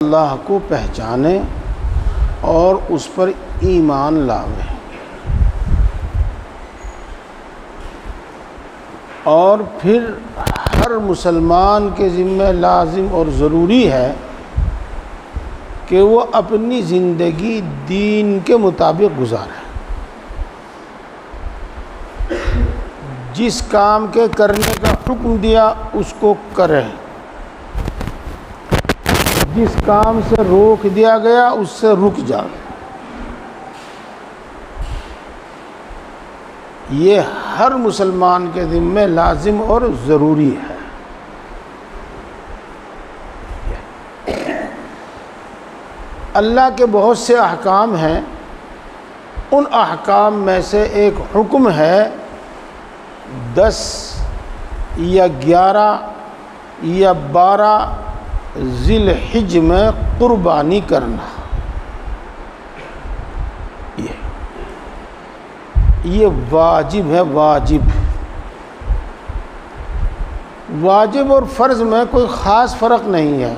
اللہ کو پہچانے اور اس پر ایمان لاوے، اور پھر ہر مسلمان کے ذمہ لازم اور ضروری ہے کہ وہ اپنی زندگی دین کے مطابق گزارے، جس کام کے کرنے کا حکم دیا اس کو کرے، جس کام سے روک دیا گیا اس سے رک جائے۔ یہ ہر مسلمان کے ذمہ لازم اور ضروری ہے۔ اللہ کے بہت سے احکام ہیں، ان احکام میں سے ایک حکم ہے 10 یا 11 یا 12 ذی الحجہ میں قربانی کرنا۔ یہ واجب ہے، واجب اور فرض میں کوئی خاص فرق نہیں ہے،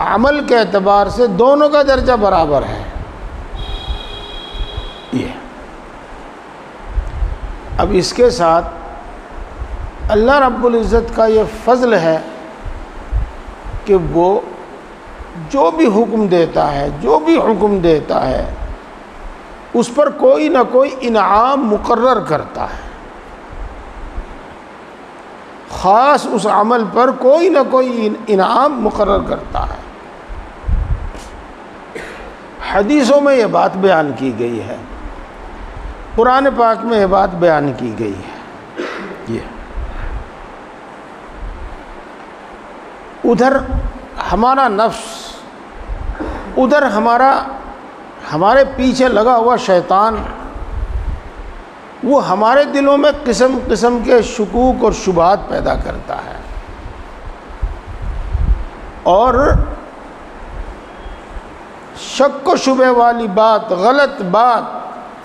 عمل کے اعتبار سے دونوں کا درجہ برابر ہے۔ اب اس کے ساتھ اللہ رب العزت کا یہ فضل ہے کہ وہ جو بھی حکم دیتا ہے اس پر کوئی نہ کوئی انعام مقرر کرتا ہے، خاص اس عمل پر کوئی نہ کوئی انعام مقرر کرتا ہے۔ حدیثوں میں یہ بات بیان کی گئی ہے، قرآن پاک میں یہ بات بیان کی گئی ہے۔ ادھر ہمارا نفس، ادھر ہمارے پیچھے لگا ہوا شیطان، وہ ہمارے دلوں میں قسم قسم کے شکوک اور شبہات پیدا کرتا ہے، اور شک و شبہ والی بات، غلط بات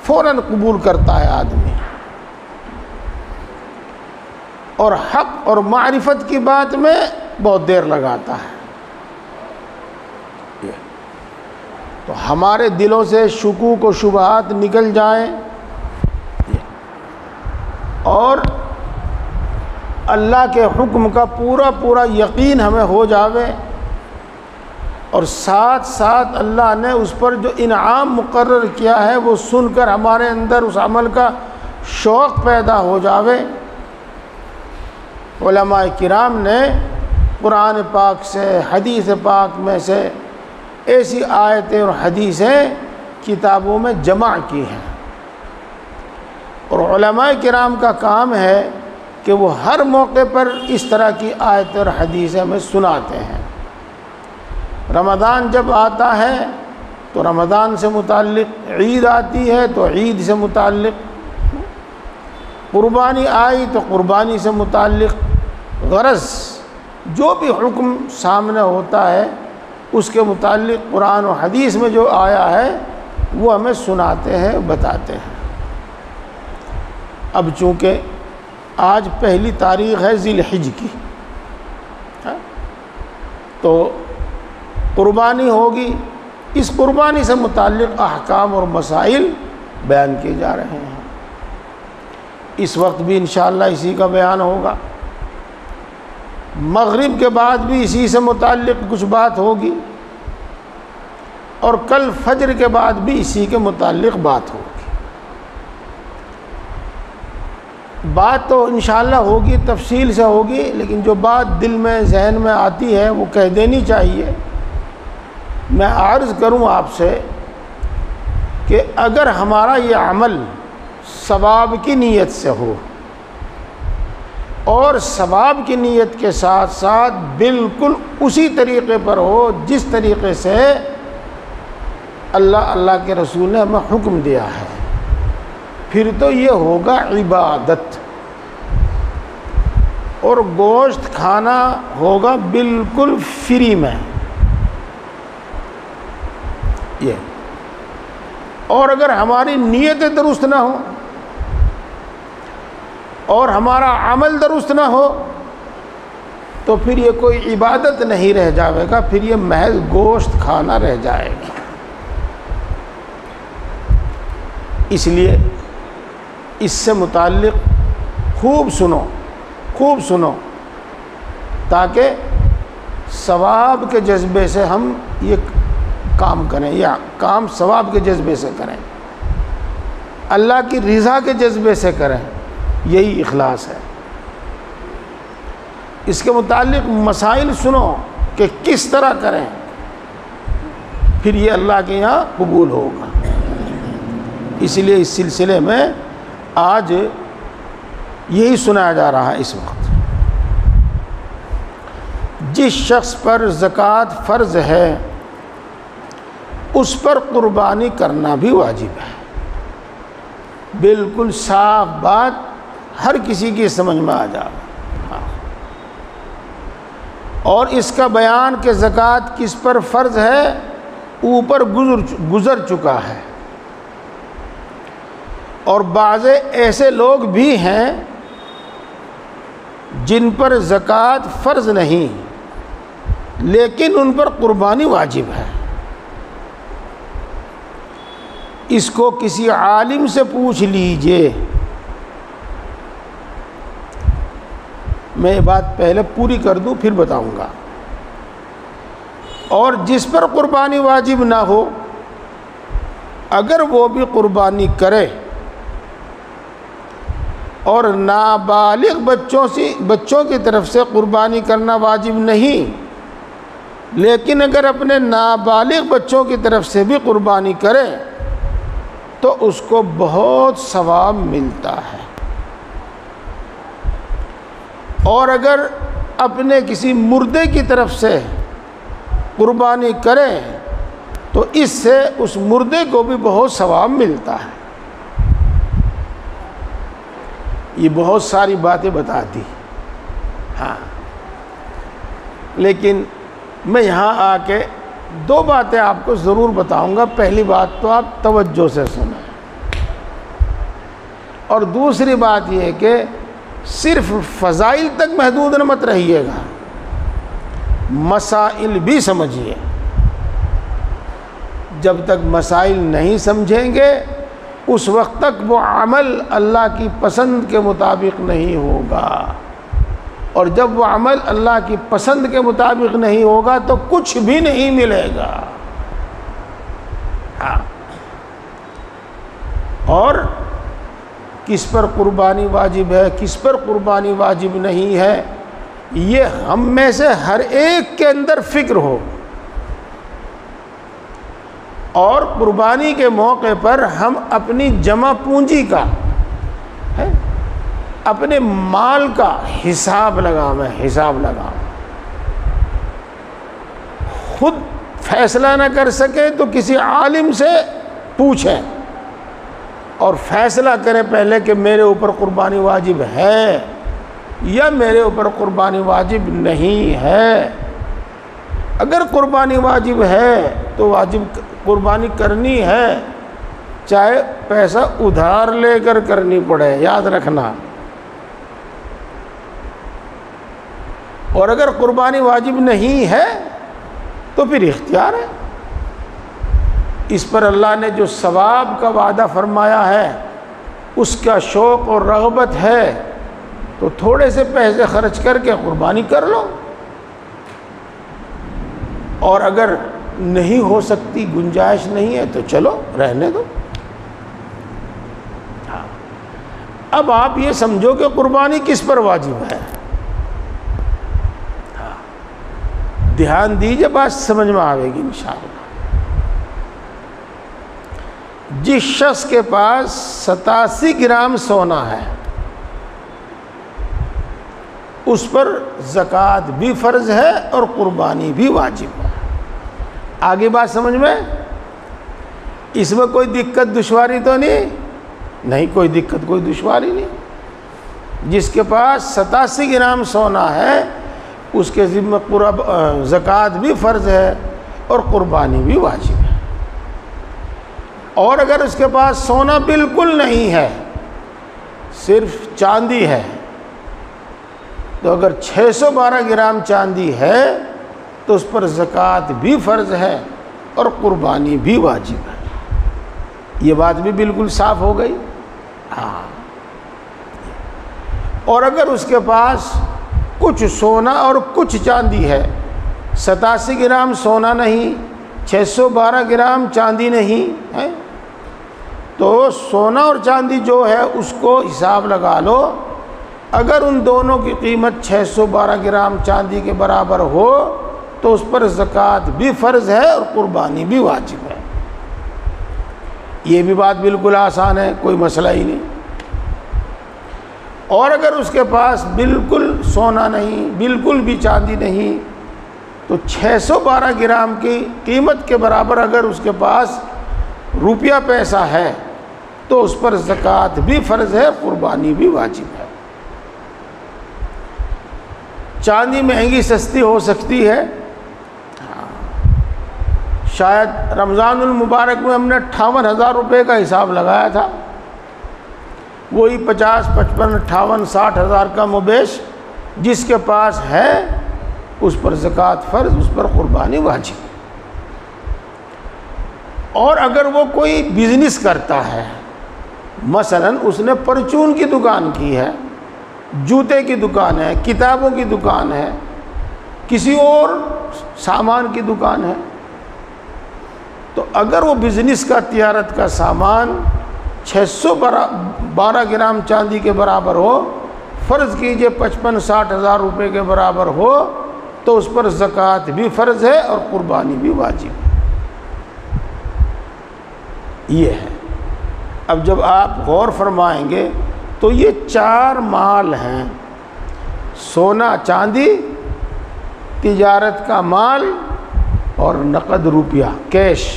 فوراً قبول کرتا ہے آدمی، اور حق اور معرفت کی بات میں بہت دیر لگاتا ہے۔ تو ہمارے دلوں سے شکوک و شبہات نکل جائیں اور اللہ کے حکم کا پورا یقین ہمیں ہو جاوے، اور ساتھ ساتھ اللہ نے اس پر جو انعام مقرر کیا ہے وہ سن کر ہمارے اندر اس عمل کا شوق پیدا ہو جاوے۔ علماء کرام نے قرآن پاک سے، حدیث پاک میں سے ایسی آیتیں اور حدیثیں کتابوں میں جمع کی ہیں، اور علماء کرام کا کام ہے کہ وہ ہر موقع پر اس طرح کی آیتیں اور حدیثیں ہمیں سناتے ہیں۔ رمضان جب آتا ہے تو رمضان سے متعلق، عید آتی ہے تو عید سے متعلق، قربانی آئی تو قربانی سے متعلق، غرض جو بھی حکم سامنے ہوتا ہے اس کے متعلق قرآن و حدیث میں جو آیا ہے وہ ہمیں سناتے ہیں، بتاتے ہیں۔ اب چونکہ آج پہلی تاریخ ہے ذی الحجہ کی، تو قربانی ہوگی، اس قربانی سے متعلق احکام اور مسائل بیان کیے جا رہے ہیں۔ اس وقت بھی انشاءاللہ اسی کا بیان ہوگا، مغرب کے بعد بھی اسی سے متعلق کچھ بات ہوگی، اور کل فجر کے بعد بھی اسی کے متعلق بات ہوگی۔ بات تو انشاءاللہ ہوگی، تفصیل سے ہوگی، لیکن جو بات دل میں ذہن میں آتی ہے وہ کہہ دینی چاہیے۔ میں عرض کروں آپ سے کہ اگر ہمارا یہ عمل ثواب کی نیت سے ہو، اور ثواب کی نیت کے ساتھ ساتھ بالکل اسی طریقے پر ہو جس طریقے سے اللہ کے رسول نے ہمیں حکم دیا ہے، پھر تو یہ ہوگا عبادت، اور گوشت کھانا ہوگا بالکل فری میں۔ اور اگر ہماری نیتیں درست نہ ہوں اور ہمارا عمل درست نہ ہو تو پھر یہ کوئی عبادت نہیں رہ جائے گا، پھر یہ محض گوشت کھانا رہ جائے گا۔ اس لیے اس سے متعلق خوب سنو تاکہ ثواب کے جذبے سے ہم یہ کام کریں، یا کام ثواب کے جذبے سے کریں، اللہ کی رضا کے جذبے سے کریں، یہی اخلاص ہے۔ اس کے متعلق مسائل سنو کہ کس طرح کریں، پھر یہ اللہ کے یہاں قبول ہوگا۔ اس لیے اس سلسلے میں آج یہی سنایا جا رہا ہے۔ اس وقت جس شخص پر زکوٰۃ فرض ہے اس پر قربانی کرنا بھی واجب ہے۔ بالکل صاف بات، ہر کسی کی سمجھ میں آ جائے۔ اور اس کا بیان کہ زکوٰۃ کس پر فرض ہے اوپر گزر چکا ہے۔ اور بعض ایسے لوگ بھی ہیں جن پر زکوٰۃ فرض نہیں لیکن ان پر قربانی واجب ہے۔ اس کو کسی عالم سے پوچھ لیجئے۔ میں یہ بات پہلے پوری کر دوں پھر بتاؤں گا۔ اور جس پر قربانی واجب نہ ہو اگر وہ بھی قربانی کرے اور نابالغ بچوں کی طرف سے قربانی کرنا واجب نہیں، لیکن اگر اپنے نابالغ بچوں کی طرف سے بھی قربانی کرے تو اس کو بہت ثواب ملتا ہے۔ اور اگر اپنے کسی مردے کی طرف سے قربانی کرے تو اس سے اس مردے کو بھی بہت ثواب ملتا ہے۔ یہ بہت ساری باتیں بتاتی، ہاں، لیکن میں یہاں آ کے دو باتیں آپ کو ضرور بتاؤں گا۔ پہلی بات تو آپ توجہ سے سنیں، اور دوسری بات یہ کہ صرف فضائل تک محدود مت رہیے گا، مسائل بھی سمجھیے۔ جب تک مسائل نہیں سمجھیں گے اس وقت تک وہ عمل اللہ کی پسند کے مطابق نہیں ہوگا، اور جب وہ عمل اللہ کی پسند کے مطابق نہیں ہوگا تو کچھ بھی نہیں ملے گا۔ ہاں، اور کس پر قربانی واجب ہے، کس پر قربانی واجب نہیں ہے، یہ ہم میں سے ہر ایک کے اندر فکر ہو، اور قربانی کے موقع پر ہم اپنی جمع پونجی کا، اپنے مال کا حساب لگائیں۔ خود فیصلہ نہ کر سکے تو کسی عالم سے پوچھیں اور فیصلہ کریں پہلے کہ میرے اوپر قربانی واجب ہے یا میرے اوپر قربانی واجب نہیں ہے۔ اگر قربانی واجب ہے تو واجب قربانی کرنی ہے، چاہے پیسہ ادھار لے کر کرنی پڑے، یاد رکھنا۔ اور اگر قربانی واجب نہیں ہے تو پھر اختیار ہے۔ اس پر اللہ نے جو ثواب کا وعدہ فرمایا ہے اس کا شوق اور رغبت ہے تو تھوڑے سے پیسے خرچ کر کے قربانی کر لو، اور اگر نہیں ہو سکتی، گنجائش نہیں ہے تو چلو رہنے دو۔ اب آپ یہ سمجھو کہ قربانی کس پر واجب ہے۔ دھیان دیجئے، بات سمجھ میں آئے گی انشاءاللہ۔ جس شخص کے پاس 87 گرام سونا ہے اس پر زکوٰۃ بھی فرض ہے اور قربانی بھی واجب ہے۔ آگے بات سمجھ میں؟ اس میں کوئی دقت دشواری تو نہیں، کوئی دقت کوئی دشواری نہیں۔ جس کے پاس 87 گرام سونا ہے اس کے ذمہ زکوٰۃ بھی فرض ہے اور قربانی بھی واجب ہے۔ اور اگر اس کے پاس سونا بالکل نہیں ہے، صرف چاندی ہے، تو اگر 612 گرام چاندی ہے تو اس پر زکوٰۃ بھی فرض ہے اور قربانی بھی واجب ہے۔ یہ بات بھی بالکل صاف ہو گئی۔ ہاں، اور اگر اس کے پاس کچھ سونا اور کچھ چاندی ہے، 87 گرام سونا نہیں، 612 گرام چاندی نہیں ہے، تو سونا اور چاندی جو ہے اس کو حساب لگا لو، اگر ان دونوں کی قیمت 612 گرام چاندی کے برابر ہو تو اس پر زکوٰۃ بھی فرض ہے اور قربانی بھی واجب ہے۔ یہ بھی بات بالکل آسان ہے، کوئی مسئلہ ہی نہیں۔ اور اگر اس کے پاس بالکل سونا نہیں، بالکل بھی چاندی نہیں، تو 612 گرام کی قیمت کے برابر اگر اس کے پاس روپیہ پیسہ ہے تو اس پر زکوٰۃ بھی فرض ہے، قربانی بھی واجب ہے۔ چاندی مہنگی سستی ہو سکتی ہے، شاید رمضان المبارک میں ہم نے 58,000 روپے کا حساب لگایا تھا، وہی 50، 55، 58، 60,000 کا مبیش جس کے پاس ہے اس پر زکوٰۃ فرض، اس پر قربانی واجب۔ اور اگر وہ کوئی بزنس کرتا ہے، مثلا اس نے پرچون کی دکان کی ہے، جوتے کی دکان ہے، کتابوں کی دکان ہے، کسی اور سامان کی دکان ہے، تو اگر وہ بزنس کا تجارت کا سامان 612 گرام چاندی کے برابر ہو، فرض کیجئے 55-60 ہزار روپے کے برابر ہو، تو اس پر زکوٰۃ بھی فرض ہے اور قربانی بھی واجب ہے۔ یہ ہے۔ اب جب آپ غور فرمائیں گے تو یہ 4 مال ہیں، سونا چاندی، تجارت کا مال اور نقد روپیہ کیش،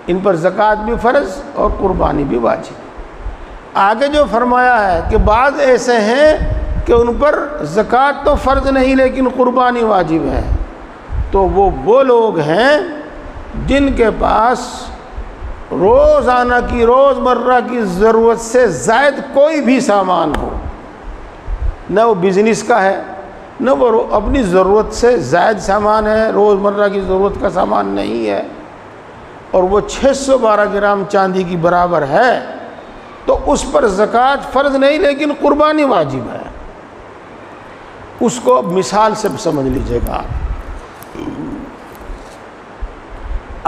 ان پر زکوٰۃ بھی فرض اور قربانی بھی واجب۔ آگے جو فرمایا ہے کہ بعض ایسے ہیں کہ ان پر زکوٰۃ تو فرض نہیں لیکن قربانی واجب ہے، تو وہ لوگ ہیں جن کے پاس روزانہ کی، روزمرہ کی ضرورت سے زائد کوئی بھی سامان ہو، نہ وہ بزنس کا ہے، نہ وہ اپنی ضرورت سے زائد سامان ہے، روزمرہ کی ضرورت کا سامان نہیں ہے، اور وہ 612 گرام چاندی کی برابر ہے، تو اس پر زکوٰۃ فرض نہیں لیکن قربانی واجب ہے۔ اس کو مثال سے سمجھ لیجیے گا۔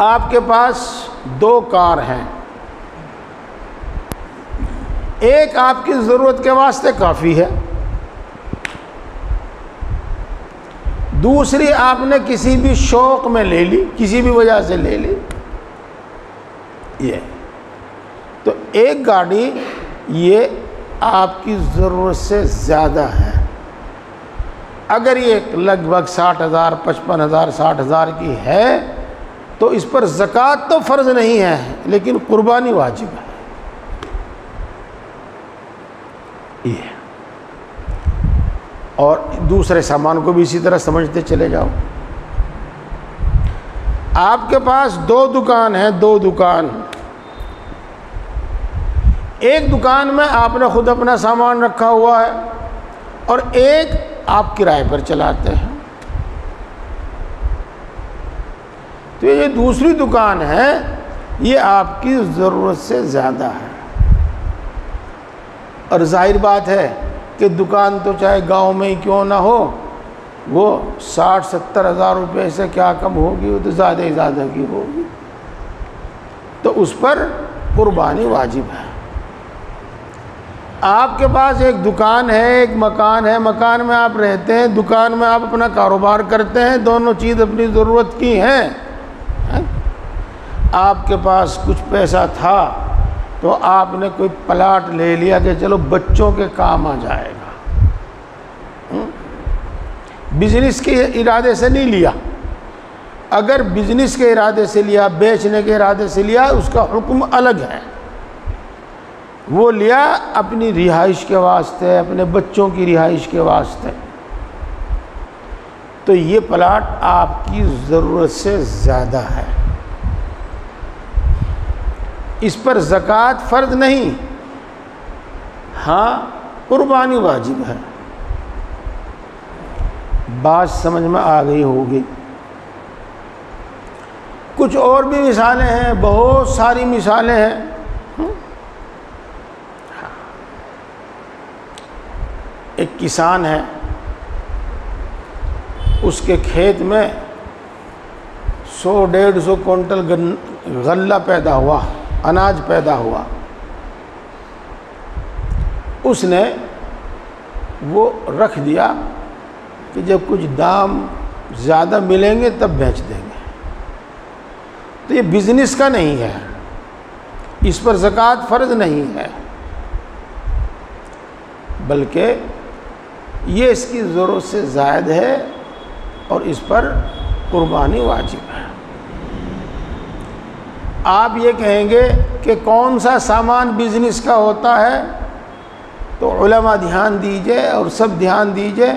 آپ کے پاس 2 کار ہیں، ایک آپ کی ضرورت کے واسطے کافی ہے، دوسری آپ نے کسی بھی شوق میں لے لی، کسی بھی وجہ سے لے لی۔ یہ تو ایک گاڑی یہ آپ کی ضرورت سے زیادہ ہے، اگر یہ لگ بھگ 60,000، 55,000، 60,000 کی ہے تو اس پر زکوٰۃ تو فرض نہیں ہے لیکن قربانی واجب ہے۔ یہ اور دوسرے سامان کو بھی اسی طرح سمجھتے چلے جاؤ۔ آپ کے پاس 2 دکان ہیں، 2 دکان، ایک دکان میں آپ نے خود اپنا سامان رکھا ہوا ہے اور ایک آپ کرائے پر چلاتے ہیں، تو یہ دوسری دکان ہے یہ آپ کی ضرورت سے زیادہ ہے، اور ظاہر بات ہے کہ دکان تو چاہے گاؤں میں ہی کیوں نہ ہو، وہ 60-70 ہزار روپے سے کیا کم ہوگی، وہ تو زیادہ ہی زیادہ کی ہوگی، تو اس پر قربانی واجب ہے۔ آپ کے پاس ایک دکان ہے، ایک مکان ہے، مکان میں آپ رہتے ہیں، دکان میں آپ اپنا کاروبار کرتے ہیں، دونوں چیز اپنی ضرورت کی ہیں۔ آپ کے پاس کچھ پیسہ تھا تو آپ نے کوئی پلاٹ لے لیا کہ چلو بچوں کے کام آ جائے گا، بزنس کے ارادے سے نہیں لیا۔ اگر بزنس کے ارادے سے لیا، بیچنے کے ارادے سے لیا، اس کا حکم الگ ہے، وہ لیا اپنی رہائش کے واسطے، اپنے بچوں کی رہائش کے واسطے، تو یہ پلاٹ آپ کی ضرورت سے زیادہ ہے، اس پر زکوٰۃ فرض نہیں۔ ہاں قربانی واجب ہے۔ بات سمجھ میں آ گئی ہوگی۔ کچھ اور بھی مثالیں ہیں، بہت ساری مثالیں ہیں۔ ایک کسان ہے، اس کے کھیت میں 100-150 کوئنٹل غلہ پیدا ہوا، اناج پیدا ہوا۔ اس نے وہ رکھ دیا کہ جب کچھ دام زیادہ ملیں گے تب بیچ دیں گے۔ تو یہ بزنس کا نہیں ہے، اس پر زکوٰۃ فرض نہیں ہے، بلکہ یہ اس کی ضرورت سے زائد ہے اور اس پر قربانی واجب ہے۔ آپ یہ کہیں گے کہ کون سا سامان بزنس کا ہوتا ہے، تو علماء دھیان دیجئے اور سب دھیان دیجئے،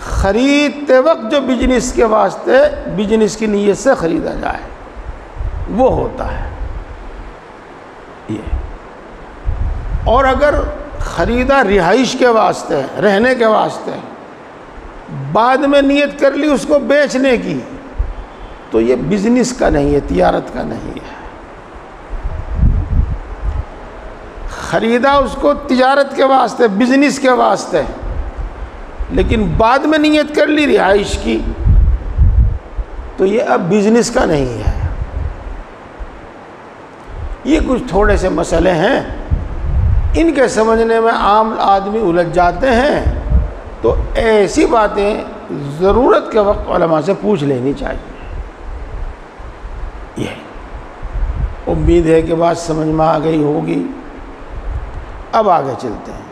خریدتے وقت جو بزنس کے واسطے بزنس کی نیت سے خریدا جائے وہ ہوتا ہے یہ۔ اور اگر خریدا رہائش کے واسطے، رہنے کے واسطے، بعد میں نیت کر لی اس کو بیچنے کی، تو یہ بزنس کا نہیں ہے، تجارت کا نہیں ہے۔ خریدا اس کو تجارت کے واسطے، بزنس کے واسطے، لیکن بعد میں نیت کر لی رہائش کی، تو یہ اب بزنس کا نہیں ہے۔ یہ کچھ تھوڑے سے مسئلے ہیں، ان کے سمجھنے میں عام آدمی الجھ جاتے ہیں، تو ایسی باتیں ضرورت کے وقت علماء سے پوچھ لینی چاہیے۔ یہ امید ہے کہ بات سمجھ میں آ گئی ہوگی۔ اب آگے چلتے ہیں۔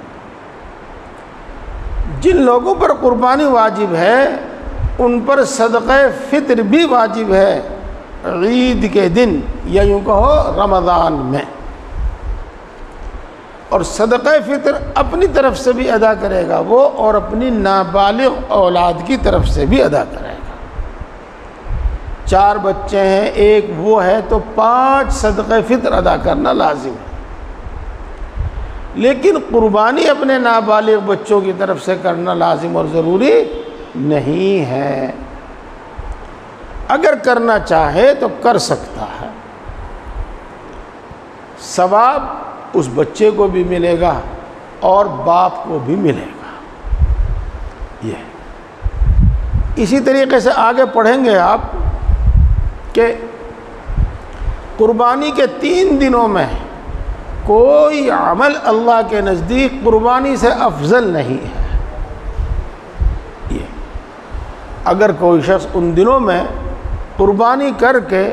جن لوگوں پر قربانی واجب ہے ان پر صدقہ فطر بھی واجب ہے، عید کے دن یا یوں کہو رمضان میں۔ اور صدقہ فطر اپنی طرف سے بھی ادا کرے گا وہ، اور اپنی نابالغ اولاد کی طرف سے بھی ادا کرے گا۔ 4 بچے ہیں، ایک وہ ہے، تو 5 صدقہ فطر ادا کرنا لازم ہے۔ لیکن قربانی اپنے نابالغ بچوں کی طرف سے کرنا لازم اور ضروری نہیں ہے۔ اگر کرنا چاہے تو کر سکتا ہے، ثواب اس بچے کو بھی ملے گا اور باپ کو بھی ملے گا۔ یہ اسی طریقے سے آگے پڑھیں گے آپ کہ قربانی کے 3 دنوں میں کوئی عمل اللہ کے نزدیک قربانی سے افضل نہیں ہے۔ یہ اگر کوئی شخص ان دنوں میں قربانی کر کے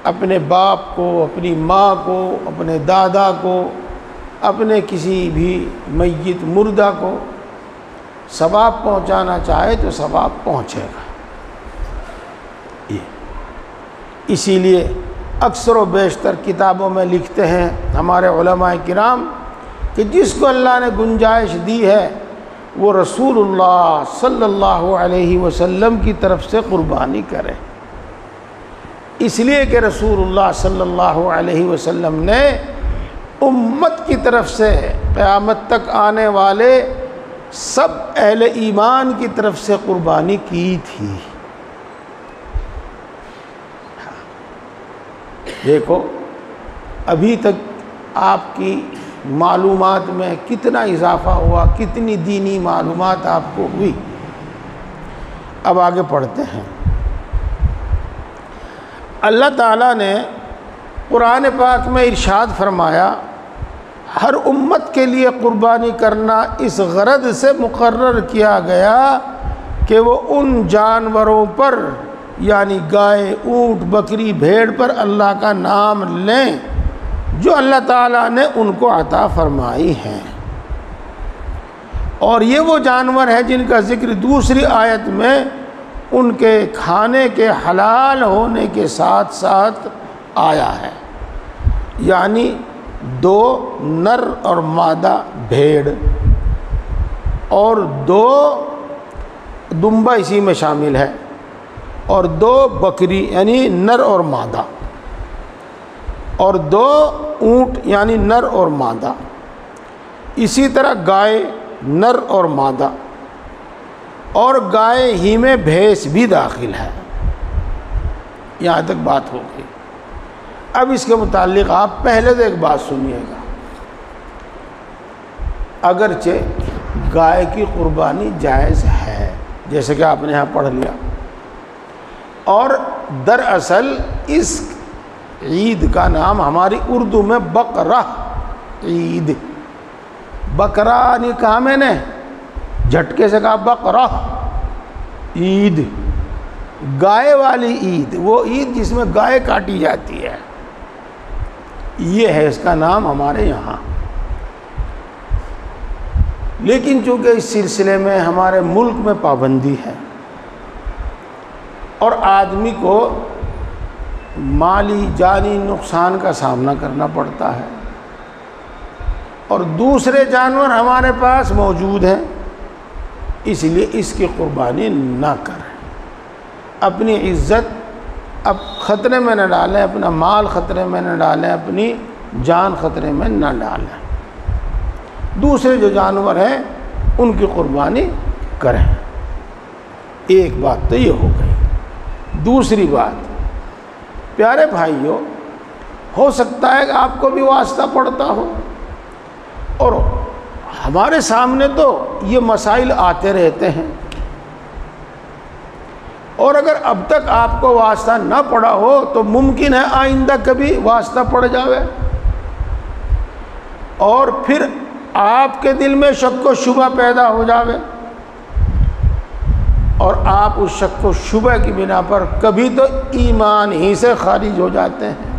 اپنے باپ کو، اپنی ماں کو، اپنے دادا کو، اپنے کسی بھی میت مردہ کو ثواب پہنچانا چاہے تو ثواب پہنچے گا۔ یہ اسی لیے اکثر و بیشتر کتابوں میں لکھتے ہیں ہمارے علماء کرام کہ جس کو اللہ نے گنجائش دی ہے وہ رسول اللہ صلی اللہ علیہ وسلم کی طرف سے قربانی کرے، اس لیے کہ رسول اللہ صلی اللہ علیہ وسلم نے امت کی طرف سے قیامت تک آنے والے سب اہل ایمان کی طرف سے قربانی کی تھی۔ دیکھو ابھی تک آپ کی معلومات میں کتنا اضافہ ہوا، کتنی دینی معلومات آپ کو ہوئی۔ اب آگے پڑھتے ہیں۔ اللہ تعالیٰ نے قرآن پاک میں ارشاد فرمایا، ہر امت کے لیے قربانی کرنا اس غرض سے مقرر کیا گیا کہ وہ ان جانوروں پر یعنی گائے، اونٹ، بکری، بھیڑ پر اللہ کا نام لیں جو اللہ تعالیٰ نے ان کو عطا فرمائی ہیں۔ اور یہ وہ جانور ہیں جن کا ذکر دوسری آیت میں ان کے کھانے کے حلال ہونے کے ساتھ ساتھ آیا ہے، یعنی 2 نر اور مادہ بھیڑ اور 2 دمبا اسی میں شامل ہے، اور 2 بکری یعنی نر اور مادہ، اور 2 اونٹ یعنی نر اور مادہ، اسی طرح گائے نر اور مادہ، اور گائے ہی میں بھینس بھی داخل ہے۔ یہاں تک بات ہو گئی۔ اب اس کے متعلق آپ پہلے تو ایک بات سنیے گا، اگرچہ گائے کی قربانی جائز ہے جیسے کہ آپ نے یہاں پڑھ لیا، اور دراصل اس عید کا نام ہماری اردو میں بقرہ عید، بقرہ نہیں کہا میں نے، جھٹکے سے کہا بقرہ عید، گائے والی عید، وہ عید جس میں گائے کاٹی جاتی ہے، یہ ہے اس کا نام ہمارے یہاں۔ لیکن چونکہ اس سلسلے میں ہمارے ملک میں پابندی ہے اور آدمی کو مالی جانی نقصان کا سامنا کرنا پڑتا ہے، اور دوسرے جانور ہمارے پاس موجود ہیں، اس لیے اس کی قربانی نہ کریں، اپنی عزت اب خطرے میں نہ ڈالیں، اپنا مال خطرے میں نہ ڈالیں، اپنی جان خطرے میں نہ ڈالیں، دوسرے جو جانور ہیں ان کی قربانی کریں۔ ایک بات تو یہ ہو گئی۔ دوسری بات، پیارے بھائیوں، ہو سکتا ہے کہ آپ کو بھی واسطہ پڑتا ہو، اور ہمارے سامنے تو یہ مسائل آتے رہتے ہیں، اور اگر اب تک آپ کو واسطہ نہ پڑا ہو تو ممکن ہے آئندہ کبھی واسطہ پڑ جاوے، اور پھر آپ کے دل میں شک و شبہ پیدا ہو جاوے، اور آپ اس شک و شبہ کی بنا پر کبھی تو ایمان ہی سے خارج ہو جاتے ہیں،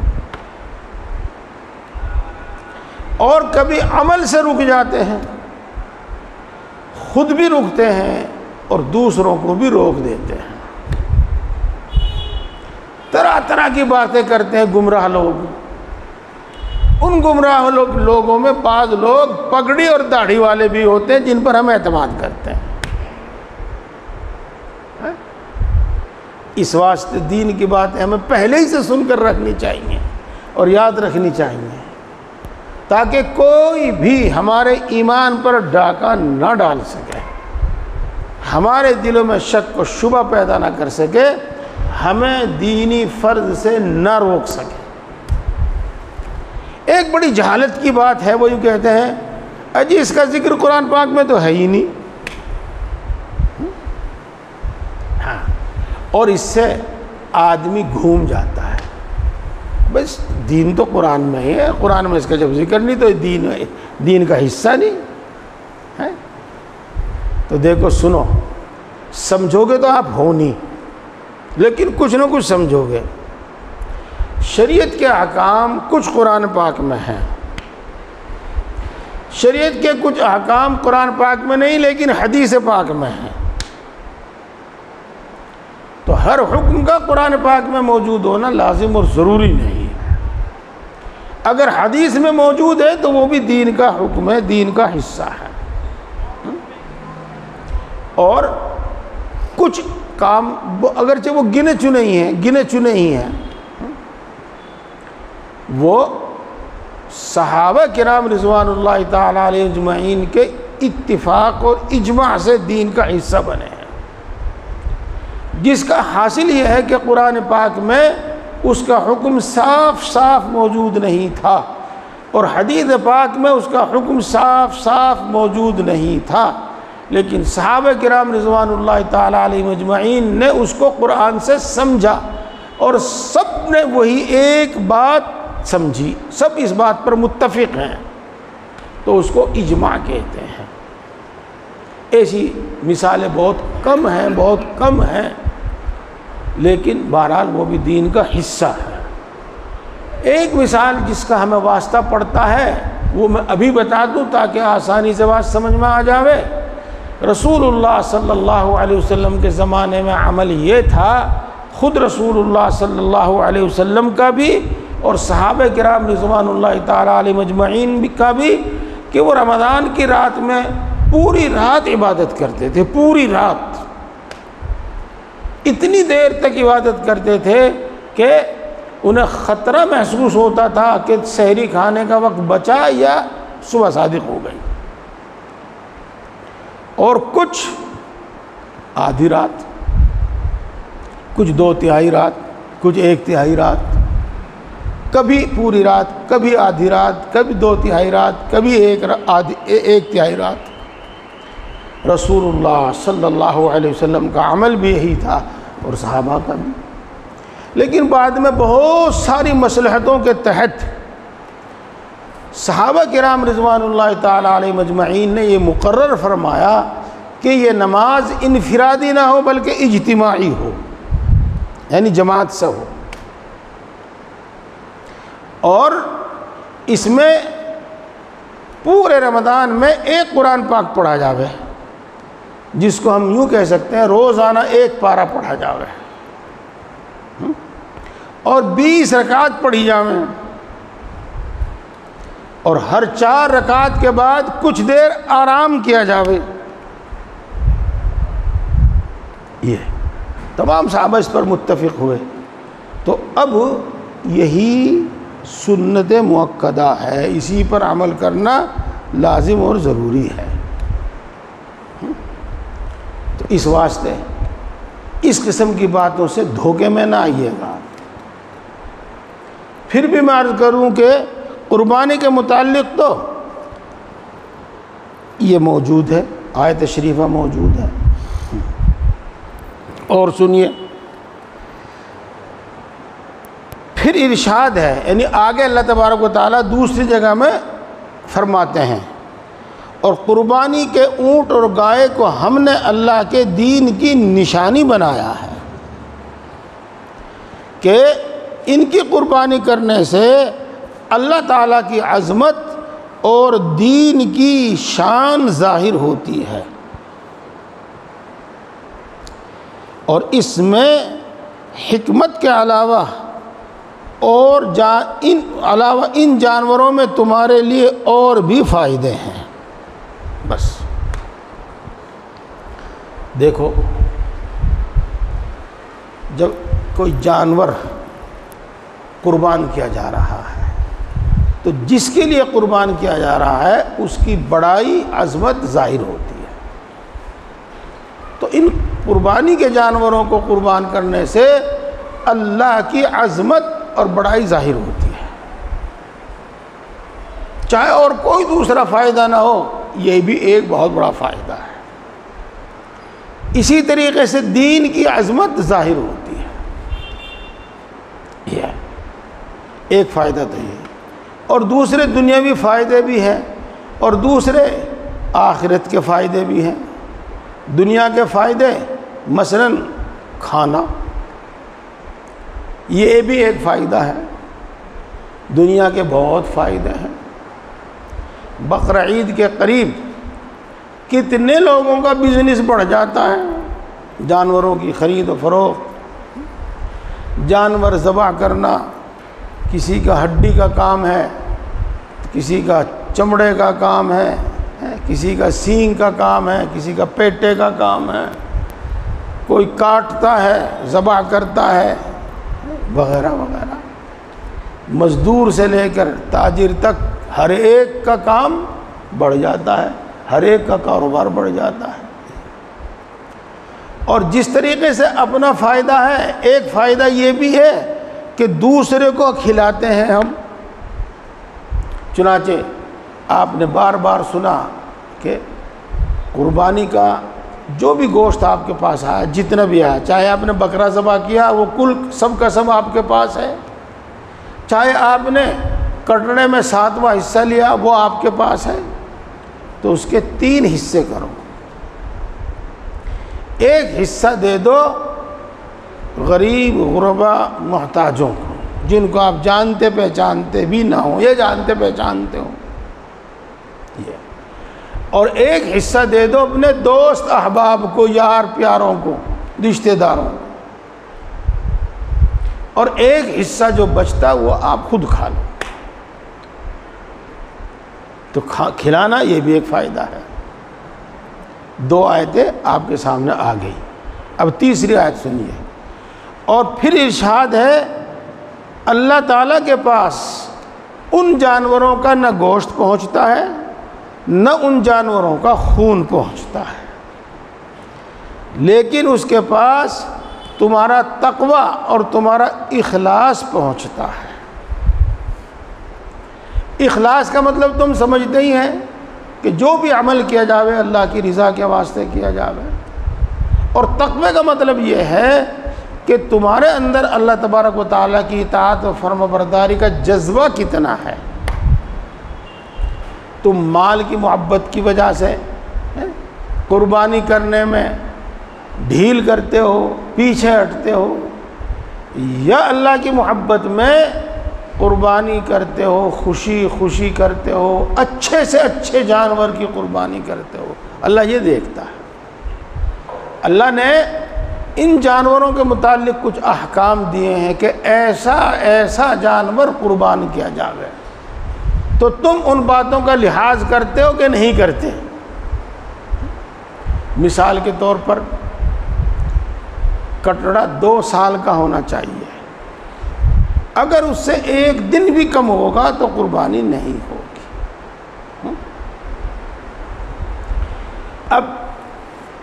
اور کبھی عمل سے رک جاتے ہیں، خود بھی رکتے ہیں اور دوسروں کو بھی روک دیتے ہیں، طرح طرح کی باتیں کرتے ہیں گمراہ لوگ۔ ان گمراہ لوگوں میں بعض لوگ پگڑی اور داڑھی والے بھی ہوتے ہیں جن پر ہم اعتماد کرتے ہیں۔ اس واسطے دین کی باتیں ہمیں پہلے ہی سے سن کر رکھنی چاہیے اور یاد رکھنی چاہیے، تاکہ کوئی بھی ہمارے ایمان پر ڈاکہ نہ ڈال سکے، ہمارے دلوں میں شک و شبہ پیدا نہ کر سکے، ہمیں دینی فرض سے نہ روک سکے۔ ایک بڑی جہالت کی بات ہے، وہ یوں کہتے ہیں اجی اس کا ذکر قرآن پاک میں تو ہے ہی نہیں، ہاں، اور اس سے آدمی گھوم جاتا ہے، بس دین تو قرآن میں ہی ہے، قرآن میں اس کا جب ذکر نہیں تو دین کا حصہ نہیں ہے۔ تو دیکھو، سنو، سمجھو گے تو آپ ہو نہیں، لیکن کچھ نہ کچھ سمجھو گے۔ شریعت کے احکام کچھ قرآن پاک میں ہیں، شریعت کے کچھ احکام قرآن پاک میں نہیں لیکن حدیث پاک میں ہیں، تو ہر حکم کا قرآن پاک میں موجود ہونا لازم اور ضروری نہیں ہے۔ اگر حدیث میں موجود ہے تو وہ بھی دین کا حکم ہے، دین کا حصہ ہے، اور کچھ کام اگرچہ وہ گنے چنے ہی ہیں، وہ صحابہ کرام رضوان اللہ تعالی علیہ اجمعین کے اتفاق اور اجماع سے دین کا حصہ بنے ہیں، جس کا حاصل یہ ہے کہ قرآن پاک میں اس کا حکم صاف صاف موجود نہیں تھا، اور حدیث پاک میں اس کا حکم صاف صاف موجود نہیں تھا، لیکن صحابہ کرام رضوان اللہ تعالی علیہ اجمعین نے اس کو قرآن سے سمجھا، اور سب نے وہی ایک بات سمجھی، سب اس بات پر متفق ہیں، تو اس کو اجماع کہتے ہیں۔ ایسی مثالیں بہت کم ہیں، لیکن بہرحال وہ بھی دین کا حصہ ہے۔ ایک مثال جس کا ہمیں واسطہ پڑتا ہے وہ میں ابھی بتا دوں تاکہ آسانی سے بات سمجھ میں آ جاوے۔ رسول اللہ صلی اللہ علیہ وسلم کے زمانے میں عمل یہ تھا، خود رسول اللہ صلی اللہ علیہ وسلم کا بھی اور صحابہ کرام رضوان اللہ تعالی علیہ مجمعین کا بھی، کہ وہ رمضان کی رات میں پوری رات عبادت کرتے تھے، پوری رات اتنی دیر تک عبادت کرتے تھے کہ انہیں خطرہ محسوس ہوتا تھا کہ سحری کھانے کا وقت بچا یا صبح صادق ہو گئی۔ اور کچھ آدھی رات، کچھ 2/3 رات، کچھ 1/3 رات، کبھی پوری رات، کبھی آدھی رات، کبھی 2/3 رات، کبھی 1/3 رات۔ رسول اللہ صلی اللہ علیہ وسلم کا عمل بھی یہی تھا اور صحابہ کا بھی۔ لیکن بعد میں بہت ساری مصلحتوں کے تحت صحابہ کرام رضوان اللہ تعالیٰ علیہ مجمعین نے یہ مقرر فرمایا کہ یہ نماز انفرادی نہ ہو بلکہ اجتماعی ہو، یعنی جماعت سے ہو، اور اس میں پورے رمضان میں ایک قرآن پاک پڑھا جاوے، جس کو ہم یوں کہہ سکتے ہیں روزانہ ایک پارہ پڑھا جاوے، اور 20 رکعت پڑھی جاویں، اور ہر 4 رکعت کے بعد کچھ دیر آرام کیا جاوے۔ یہ تمام صحابہ اس پر متفق ہوئے۔ تو اب یہی سنت مؤکدہ ہے، اسی پر عمل کرنا لازم اور ضروری ہے۔ تو اس واسطے اس قسم کی باتوں سے دھوکے میں نہ آئیے گا۔ پھر بھی میں عرض کروں کہ قربانی کے متعلق تو یہ موجود ہے، آیت شریفہ موجود ہے۔ اور سنیے، پھر ارشاد ہے، یعنی آگے اللہ تبارک و تعالیٰ دوسری جگہ میں فرماتے ہیں، اور قربانی کے اونٹ اور گائے کو ہم نے اللہ کے دین کی نشانی بنایا ہے کہ ان کی قربانی کرنے سے اللہ تعالیٰ کی عظمت اور دین کی شان ظاہر ہوتی ہے، اور اس میں حکمت کے علاوہ اور ان جانوروں میں تمہارے لیے اور بھی فائدے ہیں۔ بس دیکھو، جب کوئی جانور قربان کیا جا رہا ہے تو جس کے لیے قربان کیا جا رہا ہے اس کی بڑائی عظمت ظاہر ہوتی ہے۔ تو ان قربانی کے جانوروں کو قربان کرنے سے اللہ کی عظمت اور بڑائی ظاہر ہوتی ہے، چاہے اور کوئی دوسرا فائدہ نہ ہو، یہ بھی ایک بہت بڑا فائدہ ہے۔ اسی طریقے سے دین کی عظمت ظاہر ہوتی ہے، یہ ایک فائدہ تو یہ، اور دوسرے دنیاوی فائدے بھی ہیں اور دوسرے آخرت کے فائدے بھی ہیں۔ دنیا کے فائدے مثلاً کھانا، یہ بھی ایک فائدہ ہے، دنیا کے بہت فائدے ہیں۔ بقرعید کے قریب کتنے لوگوں کا بزنس بڑھ جاتا ہے، جانوروں کی خرید و فروخت، جانور ذبح کرنا، کسی کا ہڈی کا کام ہے، کسی کا چمڑے کا کام ہے، کسی کا سینگ کا کام ہے، کسی کا پیٹے کا کام ہے، کوئی کاٹتا ہے، ذبح کرتا ہے، وغیرہ وغیرہ۔ مزدور سے لے کر تاجر تک ہر ایک کا کام بڑھ جاتا ہے، ہر ایک کا کاروبار بڑھ جاتا ہے۔ اور جس طریقے سے اپنا فائدہ ہے، ایک فائدہ یہ بھی ہے کہ دوسرے کو کھلاتے ہیں ہم۔ چنانچہ آپ نے بار بار سنا کہ قربانی کا جو بھی گوشت آپ کے پاس آیا، جتنا بھی آیا، چاہے آپ نے بکرا ذبح کیا وہ کل سب کا سب آپ کے پاس ہے، چاہے آپ نے کٹنے میں 7واں حصہ لیا وہ آپ کے پاس ہے، تو اس کے 3 حصے کرو۔ ایک حصہ دے دو غریب غربا محتاجوں کو، جن کو آپ جانتے پہچانتے بھی نہ ہوں، یہ جانتے پہچانتے ہوں، اور ایک حصہ دے دو اپنے دوست احباب کو، یار پیاروں کو، رشتہ داروں کو، اور ایک حصہ جو بچتا وہ آپ خود کھا لو۔ تو کھلانا یہ بھی ایک فائدہ ہے۔ 2 آیتیں آپ کے سامنے آ گئی۔ اب تیسری آیت سنیے، اور پھر ارشاد ہے اللہ تعالیٰ کے پاس ان جانوروں کا نہ گوشت پہنچتا ہے نہ ان جانوروں کا خون پہنچتا ہے۔ لیکن اس کے پاس تمہارا تقوی اور تمہارا اخلاص پہنچتا ہے۔ اخلاص کا مطلب تم سمجھتے ہی ہیں کہ جو بھی عمل کیا جاوے اللہ کی رضا کے واسطے کیا جاوے، اور تقوی کا مطلب یہ ہے کہ تمہارے اندر اللہ تبارک و تعالیٰ کی اطاعت و فرما برداری کا جذبہ کتنا ہے۔ تم مال کی محبت کی وجہ سے قربانی کرنے میں ڈھیل کرتے ہو، پیچھے ہٹتے ہو، یا اللہ کی محبت میں قربانی کرتے ہو، خوشی کرتے ہو، اچھے سے اچھے جانور کی قربانی کرتے ہو، اللہ یہ دیکھتا ہے۔ اللہ نے ان جانوروں کے متعلق کچھ احکام دیے ہیں کہ ایسا جانور قربان کیا جاوے، تو تم ان باتوں کا لحاظ کرتے ہو کہ نہیں کرتے؟ مثال کے طور پر کٹڑا 2 سال کا ہونا چاہیے، اگر اس سے 1 دن بھی کم ہوگا تو قربانی نہیں ہوگی۔ اب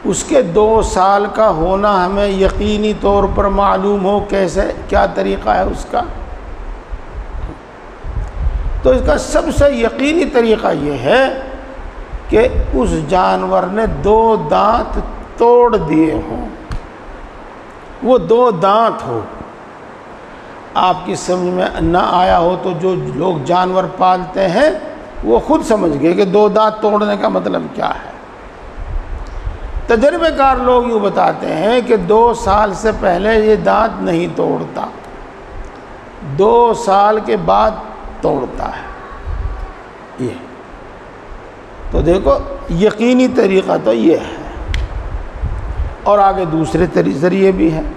اس کے 2 سال کا ہونا ہمیں یقینی طور پر معلوم ہو کیسے، کیا طریقہ ہے اس کا؟ تو اس کا سب سے یقینی طریقہ یہ ہے کہ اس جانور نے 2 دانت توڑ دیے ہوں، وہ 2 دانت ہو۔ آپ کی سمجھ میں نہ آیا ہو تو جو لوگ جانور پالتے ہیں وہ خود سمجھ گئے کہ 2 دانت توڑنے کا مطلب کیا ہے۔ تجربہ کار لوگ یوں بتاتے ہیں کہ 2 سال سے پہلے یہ دانت نہیں توڑتا، 2 سال کے بعد توڑتا ہے۔ یہ تو دیکھو یقینی طریقہ تو یہ ہے، اور آگے دوسرے ذریعے بھی ہیں۔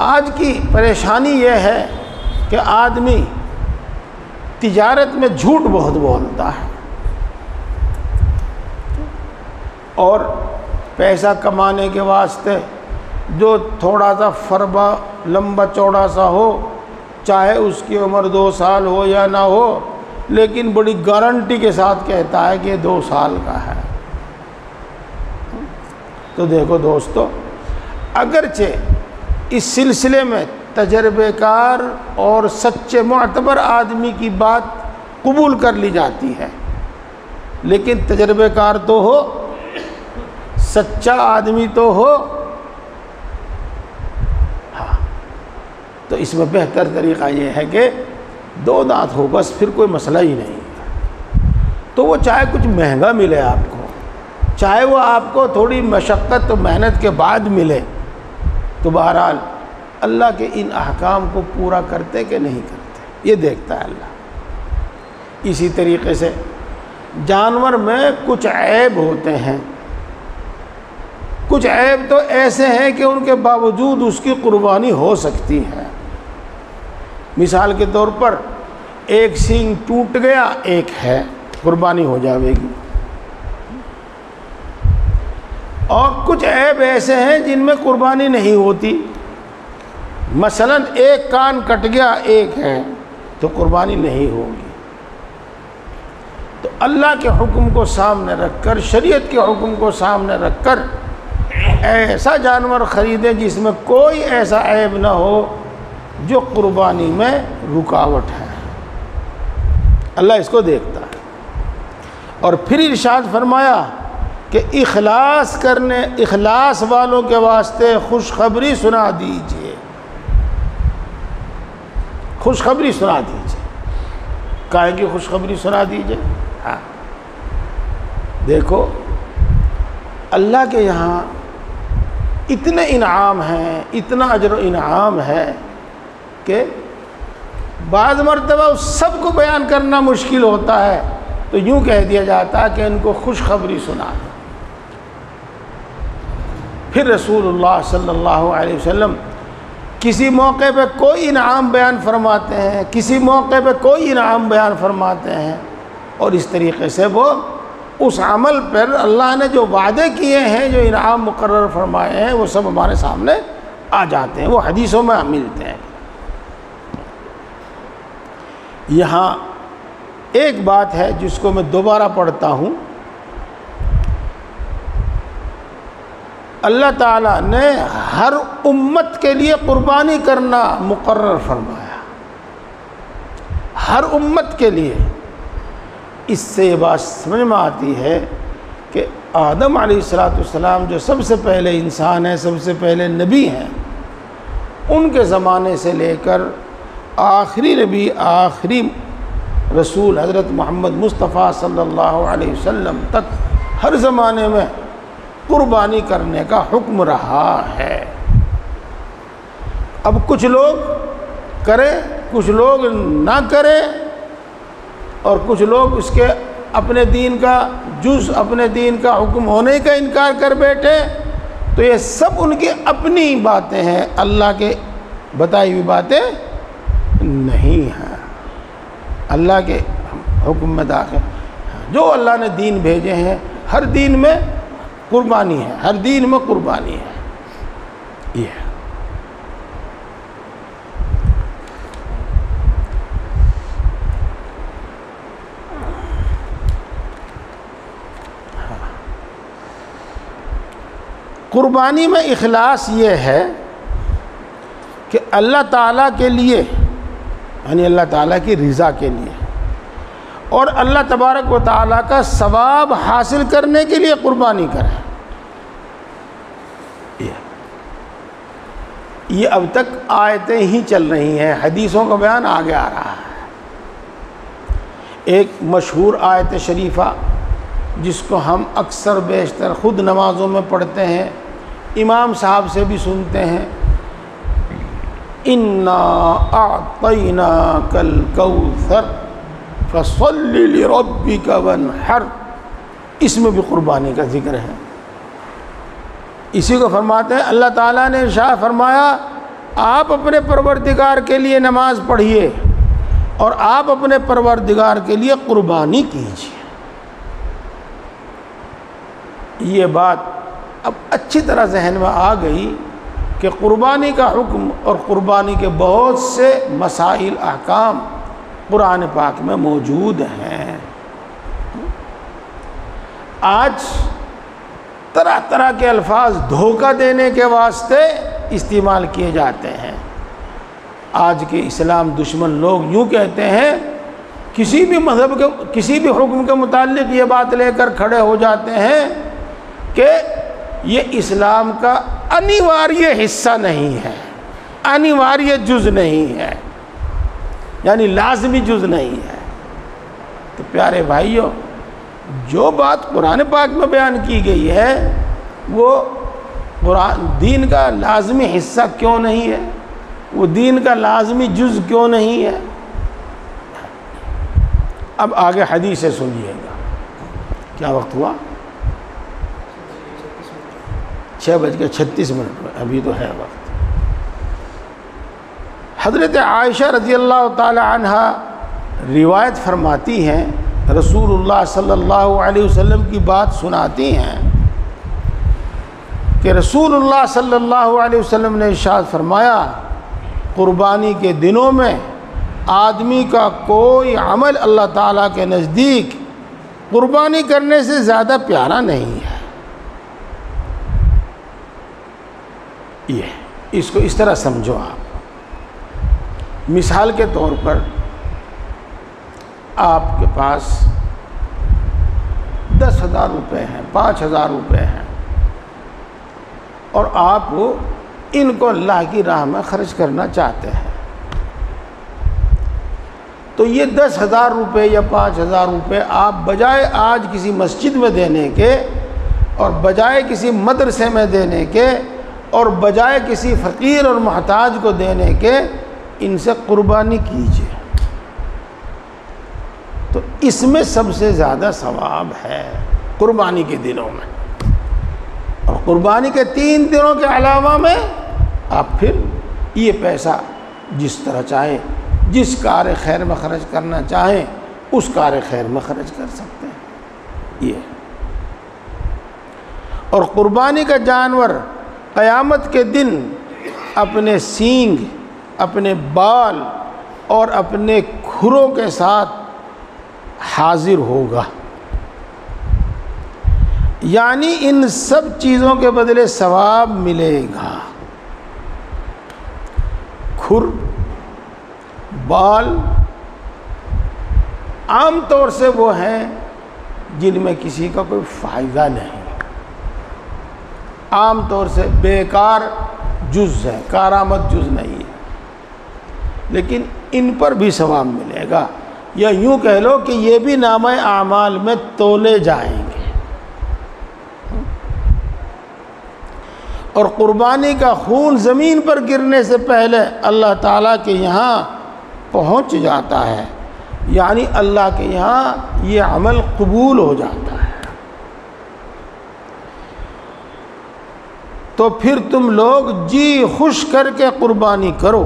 آج کی پریشانی یہ ہے کہ آدمی تجارت میں جھوٹ بہت بولتا ہے، اور پیسہ کمانے کے واسطے جو تھوڑا سا فربا لمبا چوڑا سا ہو، چاہے اس کی عمر 2 سال ہو یا نہ ہو، لیکن بڑی گارنٹی کے ساتھ کہتا ہے کہ یہ 2 سال کا ہے۔ تو دیکھو دوستو، اگرچہ اس سلسلے میں تجربے کار اور سچے معتبر آدمی کی بات قبول کر لی جاتی ہے، لیکن تجربے کار تو ہو، سچا آدمی تو ہو، ہاں، تو اس میں بہتر طریقہ یہ ہے کہ 2 دانت ہو، بس پھر کوئی مسئلہ ہی نہیں۔ تو وہ چاہے کچھ مہنگا ملے آپ کو، چاہے وہ آپ کو تھوڑی مشقت و محنت کے بعد ملے، تو بہرحال اللہ کے ان احکام کو پورا کرتے کہ نہیں کرتے، یہ دیکھتا ہے اللہ۔ اسی طریقے سے جانور میں کچھ عیب ہوتے ہیں، کچھ عیب تو ایسے ہیں کہ ان کے باوجود اس کی قربانی ہو سکتی ہے۔ مثال کے طور پر ایک سینگ ٹوٹ گیا، ایک ہے، قربانی ہو جاوے گی۔ اور کچھ عیب ایسے ہیں جن میں قربانی نہیں ہوتی، مثلا ایک کان کٹ گیا، ایک ہے، تو قربانی نہیں ہوگی۔ تو اللہ کے حکم کو سامنے رکھ کر، شریعت کے حکم کو سامنے رکھ کر ایسا جانور خریدیں جس میں کوئی ایسا عیب نہ ہو جو قربانی میں رکاوٹ ہے۔ اللہ اس کو دیکھتا ہے۔ اور پھر ارشاد فرمایا کہ اخلاص والوں کے واسطے خوشخبری سنا دیجئے، خوشخبری سنا دیجئے۔ کاہے کی خوشخبری سنا دیجئے؟ ہاں، دیکھو اللہ کے یہاں اتنے انعام ہیں، اتنا اجر و انعام ہے کہ بعض مرتبہ اس سب کو بیان کرنا مشکل ہوتا ہے، تو یوں کہہ دیا جاتا ہے کہ ان کو خوشخبری سنا دو۔ پھر رسول اللہ صلی اللہ علیہ وسلم کسی موقع پہ کوئی انعام بیان فرماتے ہیں، کسی موقع پہ کوئی انعام بیان فرماتے ہیں، اور اس طریقے سے وہ اس عمل پر اللہ نے جو وعدے کیے ہیں، جو انعام مقرر فرمائے ہیں، وہ سب ہمارے سامنے آ جاتے ہیں، وہ حدیثوں میں ملتے ہیں۔ یہاں ایک بات ہے جس کو میں دوبارہ پڑھتا ہوں، اللہ تعالیٰ نے ہر امت کے لیے قربانی کرنا مقرر فرمایا، ہر امت کے لیے۔ اس سے یہ بات سمجھ میں آتی ہے کہ آدم علیہ السلام جو سب سے پہلے انسان ہیں، سب سے پہلے نبی ہیں، ان کے زمانے سے لے کر آخری نبی، آخری رسول حضرت محمد مصطفیٰ صلی اللہ علیہ وسلم تک ہر زمانے میں قربانی کرنے کا حکم رہا ہے۔ اب کچھ لوگ کریں، کچھ لوگ نہ کریں، اور کچھ لوگ اس کے اپنے دین کا جز، اپنے دین کا حکم ہونے کا انکار کر بیٹھے، تو یہ سب ان کی اپنی باتیں ہیں، اللہ کے بتائی ہوئی باتیں نہیں ہیں، اللہ کے حکم میں داخل۔ جو اللہ نے دین بھیجے ہیں، ہر دین میں قربانی ہے، ہر دین میں قربانی ہے۔ یہ قربانی میں اخلاص یہ ہے کہ اللہ تعالیٰ کے لیے، یعنی اللہ تعالیٰ کی رضا کے لیے، اور اللہ تبارک و تعالیٰ کا ثواب حاصل کرنے کے لیے قربانی کریں۔ یہ اب تک آیتیں ہی چل رہی ہیں، حدیثوں کا بیان آگے آ رہا ہے۔ ایک مشہور آیت شریفہ جس کو ہم اکثر بیشتر خود نمازوں میں پڑھتے ہیں، امام صاحب سے بھی سنتے ہیں، اِنَّا أَعْطَيْنَاكَ الْكَوْثَرَ فَصَلِّ لِرَبِّكَ وَانْحَرْ، اس میں بھی قربانی کا ذکر ہے۔ اسی کو فرماتے ہیں اللہ تعالیٰ نے ارشاد فرمایا، آپ اپنے پروردگار کے لیے نماز پڑھیے اور آپ اپنے پروردگار کے لیے قربانی کیجیے۔ یہ بات اب اچھی طرح ذہن میں آ گئی کہ قربانی کا حکم اور قربانی کے بہت سے مسائل، احکام قرآن پاک میں موجود ہیں۔ آج طرح طرح کے الفاظ دھوکہ دینے کے واسطے استعمال کیے جاتے ہیں۔ آج کے اسلام دشمن لوگ یوں کہتے ہیں، کسی بھی مذہب کے کسی بھی حکم کے متعلق یہ بات لے کر کھڑے ہو جاتے ہیں کہ یہ اسلام کا انیواریہ حصہ نہیں ہے، انیواریہ جز نہیں ہے، یعنی لازمی جز نہیں ہے۔ تو پیارے بھائیوں، جو بات قرآن پاک میں بیان کی گئی ہے وہ قرآن دین کا لازمی حصہ کیوں نہیں ہے؟ وہ دین کا لازمی جز کیوں نہیں ہے؟ اب آگے حدیث سنیے گا۔ کیا وقت ہوا؟ 6:36 میں، ابھی تو ہے وقت۔ حضرت عائشہ رضی اللہ تعالی عنہ روایت فرماتی ہیں، رسول اللہ صلی اللہ علیہ وسلم کی بات سناتی ہیں کہ رسول اللہ صلی اللہ علیہ وسلم نے ارشاد فرمایا، قربانی کے دنوں میں آدمی کا کوئی عمل اللہ تعالیٰ کے نزدیک قربانی کرنے سے زیادہ پیارا نہیں ہے۔ یہ اس کو اس طرح سمجھو آپ، مثال کے طور پر آپ کے پاس 10,000 روپے ہیں، 5,000 روپے ہیں، اور آپ ان کو اللہ کی راہ میں خرچ کرنا چاہتے ہیں، تو یہ 10,000 روپے یا 5,000 روپے آپ بجائے آج کسی مسجد میں دینے کے، اور بجائے کسی مدرسے میں دینے کے، اور بجائے کسی فقیر اور محتاج کو دینے کے، ان سے قربانی کیجیے، تو اس میں سب سے زیادہ ثواب ہے قربانی کے دنوں میں۔ اور قربانی کے 3 دنوں کے علاوہ میں آپ پھر یہ پیسہ جس طرح چاہیں، جس کار خیر میں خرچ کرنا چاہیں اس کار خیر میں خرچ کر سکتے ہیں۔ یہ اور قربانی کا جانور قیامت کے دن اپنے سینگ، اپنے بال اور اپنے کھروں کے ساتھ حاضر ہوگا۔ یعنی ان سب چیزوں کے بدلے ثواب ملے گا۔ کھر، بال عام طور سے وہ ہیں جن میں کسی کا کوئی فائدہ نہیں، عام طور سے بیکار جز ہے، کارآمد جز نہیں ہے، لیکن ان پر بھی ثواب ملے گا، یا یوں کہہ لو کہ یہ بھی نامہ اعمال میں تولے جائیں گے۔ اور قربانی کا خون زمین پر گرنے سے پہلے اللہ تعالیٰ کے یہاں پہنچ جاتا ہے، یعنی اللہ کے یہاں یہ عمل قبول ہو جاتا ہے۔ تو پھر تم لوگ جی خوش کر کے قربانی کرو،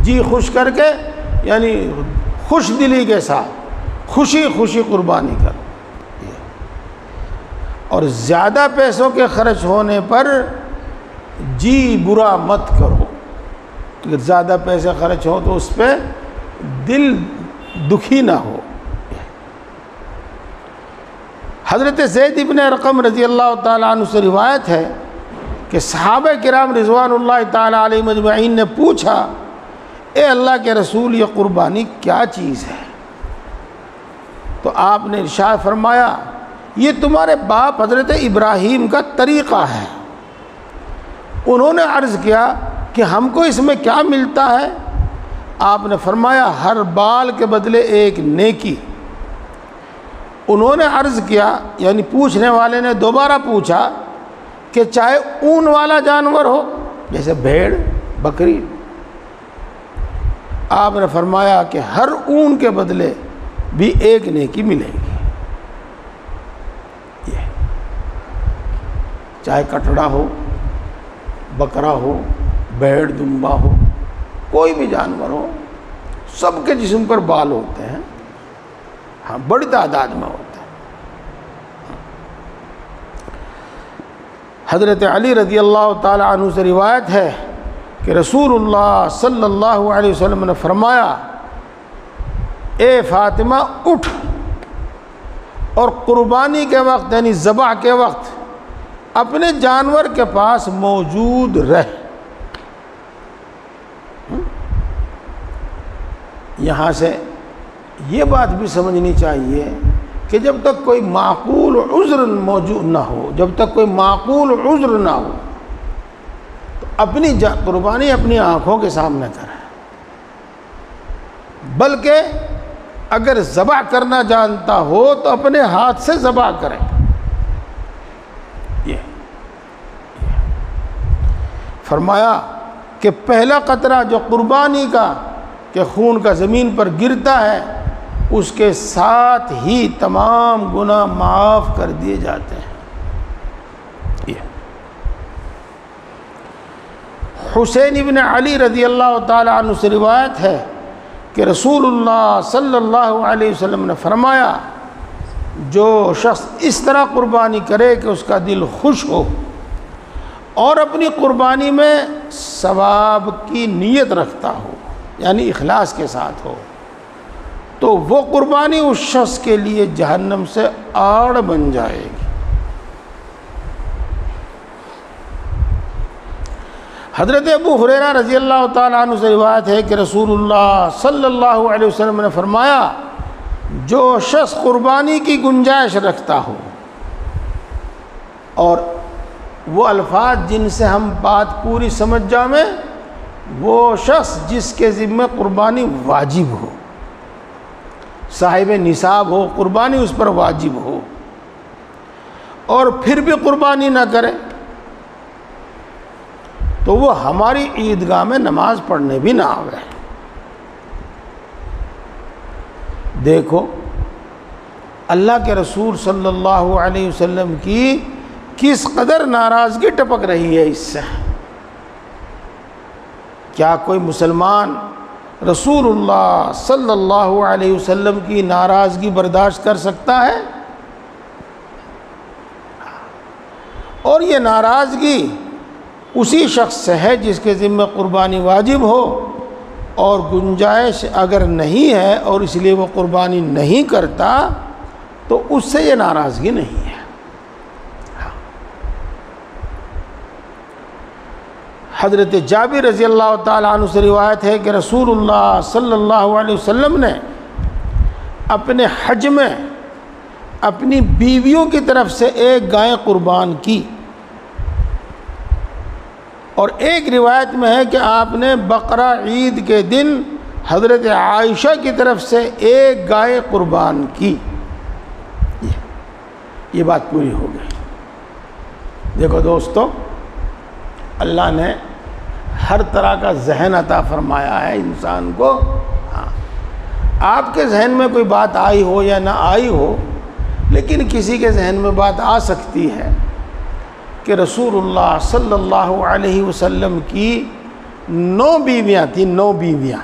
جی خوش کر کے یعنی خوش دلی کے ساتھ خوشی خوشی قربانی کرو، اور زیادہ پیسوں کے خرچ ہونے پر جی برا مت کرو، اگر زیادہ پیسے خرچ ہو تو اس پہ دل دکھی نہ ہو۔ حضرت زید بن ارقم رضی اللہ تعالیٰ عنہ سے روایت ہے کہ صحابہ کرام رضوان اللہ تعالیٰ علیہ مجمعین نے پوچھا، اے اللہ کے رسول یہ قربانی کیا چیز ہے؟ تو آپ نے ارشاد فرمایا، یہ تمہارے باپ حضرت ابراہیم کا طریقہ ہے۔ انہوں نے عرض کیا کہ ہم کو اس میں کیا ملتا ہے؟ آپ نے فرمایا، ہر بال کے بدلے ایک نیکی۔ انہوں نے عرض کیا، یعنی پوچھنے والے نے دوبارہ پوچھا کہ چاہے اون والا جانور ہو جیسے بھیڑ، بکری؟ آپ نے فرمایا کہ ہر اون کے بدلے بھی ایک نیکی ملے گی۔ یہ چاہے کٹڑا ہو، بکرا ہو، بھیڑ دمبا ہو، کوئی بھی جانور ہو، سب کے جسم پر بال ہوتے ہیں، ہاں بڑی تعداد میں ہوتے ہیں۔ حضرت علی رضی اللہ تعالی عنہ سے روایت ہے کہ رسول اللہ صلی اللہ علیہ وسلم نے فرمایا، اے فاطمہ اٹھ اور قربانی کے وقت یعنی ذبح کے وقت اپنے جانور کے پاس موجود رہ۔ یہاں سے یہ بات بھی سمجھنی چاہیے کہ جب تک کوئی معقول عذر موجود نہ ہو، جب تک کوئی معقول عذر نہ ہو تو اپنی قربانی اپنی آنکھوں کے سامنے کریں، بلکہ اگر ذبح کرنا جانتا ہو تو اپنے ہاتھ سے ذبح کریں۔ یہ فرمایا کہ پہلا قطرہ جو قربانی کا کہ خون کا زمین پر گرتا ہے، اس کے ساتھ ہی تمام گناہ معاف کر دیے جاتے ہیں۔ حسین ابن علی رضی اللہ تعالی عنہ سے روایت ہے کہ رسول اللہ صلی اللہ علیہ وسلم نے فرمایا، جو شخص اس طرح قربانی کرے کہ اس کا دل خوش ہو اور اپنی قربانی میں ثواب کی نیت رکھتا ہو، یعنی اخلاص کے ساتھ ہو، تو وہ قربانی اس شخص کے لیے جہنم سے آڑ بن جائے گی۔ حضرت ابو ہریرہ رضی اللہ تعالیٰ عنہ سے روایت ہے کہ رسول اللہ صلی اللہ علیہ وسلم نے فرمایا، جو شخص قربانی کی گنجائش رکھتا ہو، اور وہ الفاظ جن سے ہم بات پوری سمجھ جائیں، وہ شخص جس کے ذمہ قربانی واجب ہو، صاحب نصاب ہو، قربانی اس پر واجب ہو، اور پھر بھی قربانی نہ کرے، تو وہ ہماری عیدگاہ میں نماز پڑھنے بھی نہ آوے۔ دیکھو اللہ کے رسول صلی اللہ علیہ وسلم کی کس قدر ناراضگی ٹپک رہی ہے اس سے۔ کیا کوئی مسلمان رسول اللہ صلی اللہ علیہ وسلم کی ناراضگی برداشت کر سکتا ہے؟ اور یہ ناراضگی اسی شخص سے ہے جس کے ذمہ قربانی واجب ہو اور گنجائش اگر نہیں ہے اور اس لیے وہ قربانی نہیں کرتا، تو اس سے یہ ناراضگی نہیں ہے۔ حضرت جابر رضی اللہ تعالیٰ عنہ سے روایت ہے کہ رسول اللہ صلی اللہ علیہ وسلم نے اپنے حج میں اپنی بیویوں کی طرف سے ایک گائے قربان کی، اور ایک روایت میں ہے کہ آپ نے بقرہ عید کے دن حضرت عائشہ کی طرف سے ایک گائے قربان کی۔ یہ بات پوری ہو گئی۔ دیکھو دوستو، اللہ نے ہر طرح کا ذہن عطا فرمایا ہے انسان کو۔ ہاں، آپ کے ذہن میں کوئی بات آئی ہو یا نہ آئی ہو، لیکن کسی کے ذہن میں بات آ سکتی ہے کہ رسول اللہ صلی اللہ علیہ وسلم کی 9 بیویاں تھیں، 9 بیویاں،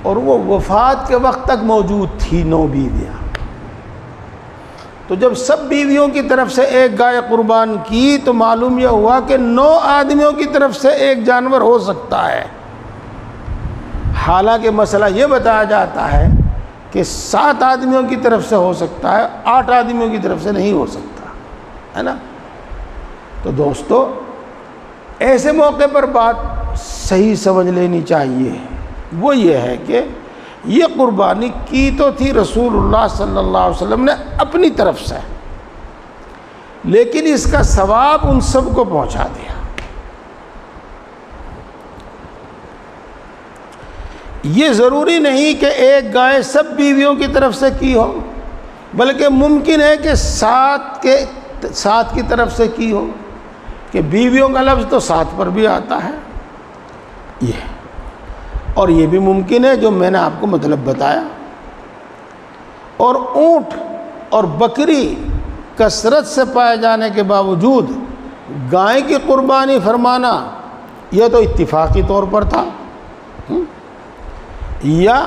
اور وہ وفات کے وقت تک موجود تھی 9 بیویاں۔ تو جب سب بیویوں کی طرف سے ایک گائے قربان کی تو معلوم یہ ہوا کہ 9 آدمیوں کی طرف سے ایک جانور ہو سکتا ہے۔ حالانکہ مسئلہ یہ بتایا جاتا ہے کہ 7 آدمیوں کی طرف سے ہو سکتا ہے، 8 آدمیوں کی طرف سے نہیں ہو سکتا ہے نا۔ تو دوستو، ایسے موقع پر بات صحیح سمجھ لینی چاہیے، وہ یہ ہے کہ یہ قربانی کی تو تھی رسول اللہ صلی اللہ علیہ وسلم نے اپنی طرف سے، لیکن اس کا ثواب ان سب کو پہنچا دیا۔ یہ ضروری نہیں کہ ایک گائے سب بیویوں کی طرف سے کی ہو، بلکہ ممکن ہے کہ 7 کی طرف سے کی ہو، کہ بیویوں کا لفظ تو 7 پر بھی آتا ہے یہ، اور یہ بھی ممکن ہے جو میں نے آپ کو مطلب بتایا۔ اور اونٹ اور بکری کثرت سے پائے جانے کے باوجود گائے کی قربانی فرمانا یہ تو اتفاقی طور پر تھا، یا